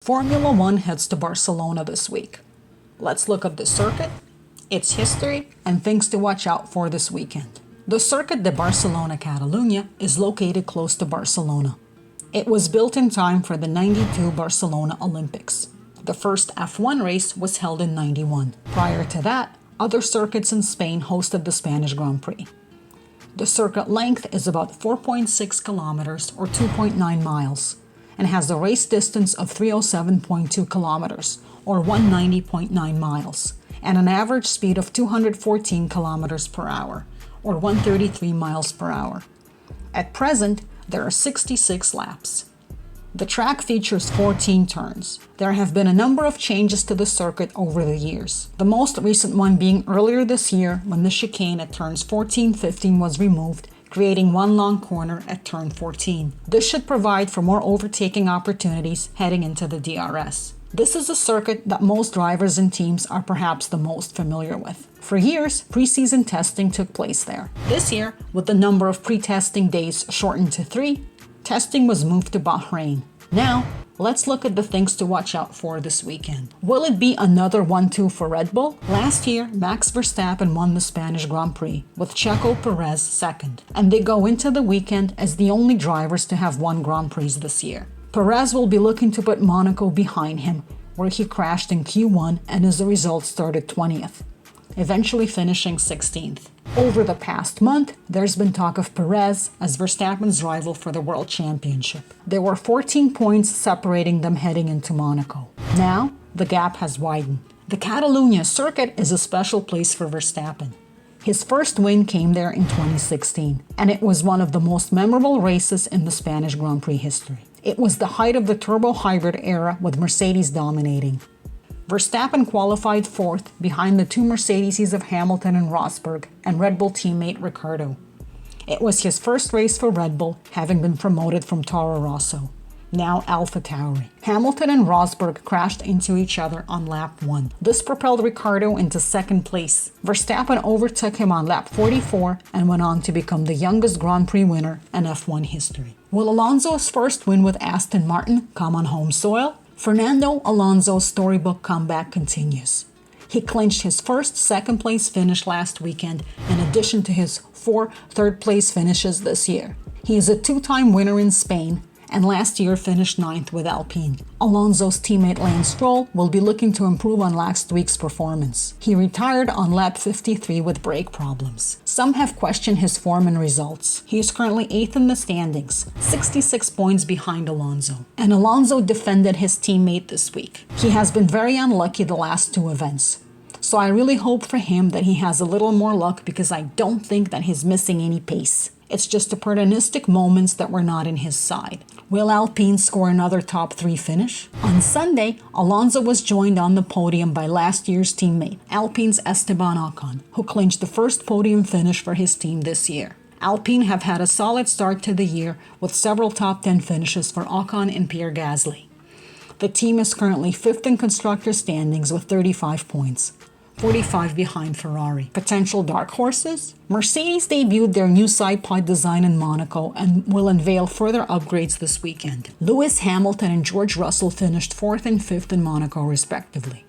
Formula One heads to Barcelona this week. Let's look at the circuit, its history, and things to watch out for this weekend. The Circuit de Barcelona Catalunya is located close to Barcelona. It was built in time for the '92 Barcelona Olympics. The first F1 race was held in '91. Prior to that, other circuits in Spain hosted the Spanish Grand Prix. The circuit length is about 4.6 kilometers or 2.9 miles and has a race distance of 307.2 kilometers or 190.9 miles and an average speed of 214 kilometers per hour or 133 miles per hour. At present, there are 66 laps. The track features 14 turns. There have been a number of changes to the circuit over the years. The most recent one being earlier this year when the chicane at turns 14-15 was removed, creating one long corner at turn 14. This should provide for more overtaking opportunities heading into the DRS. This is a circuit that most drivers and teams are perhaps the most familiar with. For years, preseason testing took place there. This year, with the number of pre-testing days shortened to 3, testing was moved to Bahrain. Now, let's look at the things to watch out for this weekend. Will it be another 1-2 for Red Bull? Last year, Max Verstappen won the Spanish Grand Prix, with Checo Perez second, and they go into the weekend as the only drivers to have won Grand Prix this year. Perez will be looking to put Monaco behind him, where he crashed in Q1 and as a result started 20th, eventually finishing 16th. Over the past month, there's been talk of Perez as Verstappen's rival for the World Championship. There were 14 points separating them heading into Monaco. Now, the gap has widened. The Catalunya circuit is a special place for Verstappen. His first win came there in 2016, and it was one of the most memorable races in the Spanish Grand Prix history. It was the height of the turbo hybrid era with Mercedes dominating. Verstappen qualified fourth behind the two Mercedeses of Hamilton and Rosberg and Red Bull teammate Ricciardo. It was his first race for Red Bull, having been promoted from Toro Rosso, now AlphaTauri. Hamilton and Rosberg crashed into each other on lap 1. This propelled Ricciardo into second place. Verstappen overtook him on lap 44 and went on to become the youngest Grand Prix winner in F1 history. Will Alonso's first win with Aston Martin come on home soil? Fernando Alonso's storybook comeback continues. He clinched his first second-place finish last weekend in addition to his 4 third-place finishes this year. He is a 2-time winner in Spain and last year finished 9th with Alpine. Alonso's teammate Lance Stroll will be looking to improve on last week's performance. He retired on lap 53 with brake problems. Some have questioned his form and results. He is currently 8th in the standings, 66 points behind Alonso. And Alonso defended his teammate this week. He has been very unlucky the last 2 events. So I really hope for him that he has a little more luck because I don't think that he's missing any pace. It's just opportunistic moments that were not in his side. Will Alpine score another top 3 finish? On Sunday, Alonso was joined on the podium by last year's teammate, Alpine's Esteban Ocon, who clinched the first podium finish for his team this year. Alpine have had a solid start to the year with several top 10 finishes for Ocon and Pierre Gasly. The team is currently 5th in constructor standings with 35 points. 45 behind Ferrari. Potential dark horses? Mercedes debuted their new side pod design in Monaco and will unveil further upgrades this weekend. Lewis Hamilton and George Russell finished 4th and 5th in Monaco respectively.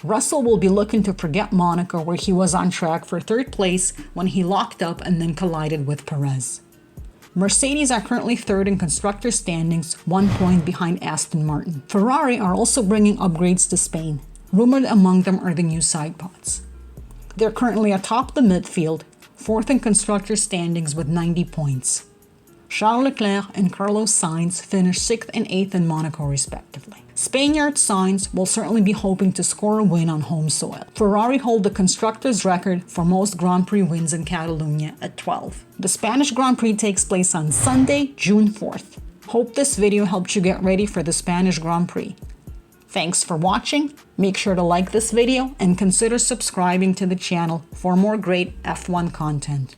Russell will be looking to forget Monaco where he was on track for 3rd place when he locked up and then collided with Perez. Mercedes are currently 3rd in constructor standings, 1 point behind Aston Martin. Ferrari are also bringing upgrades to Spain. Rumored among them are the new side pods. They're currently atop the midfield, 4th in constructor standings with 90 points. Charles Leclerc and Carlos Sainz finished 6th and 8th in Monaco respectively. Spaniard Sainz will certainly be hoping to score a win on home soil. Ferrari hold the constructors' record for most Grand Prix wins in Catalunya at 12. The Spanish Grand Prix takes place on Sunday, June 4th. Hope this video helped you get ready for the Spanish Grand Prix. Thanks for watching. Make sure to like this video and consider subscribing to the channel for more great F1 content.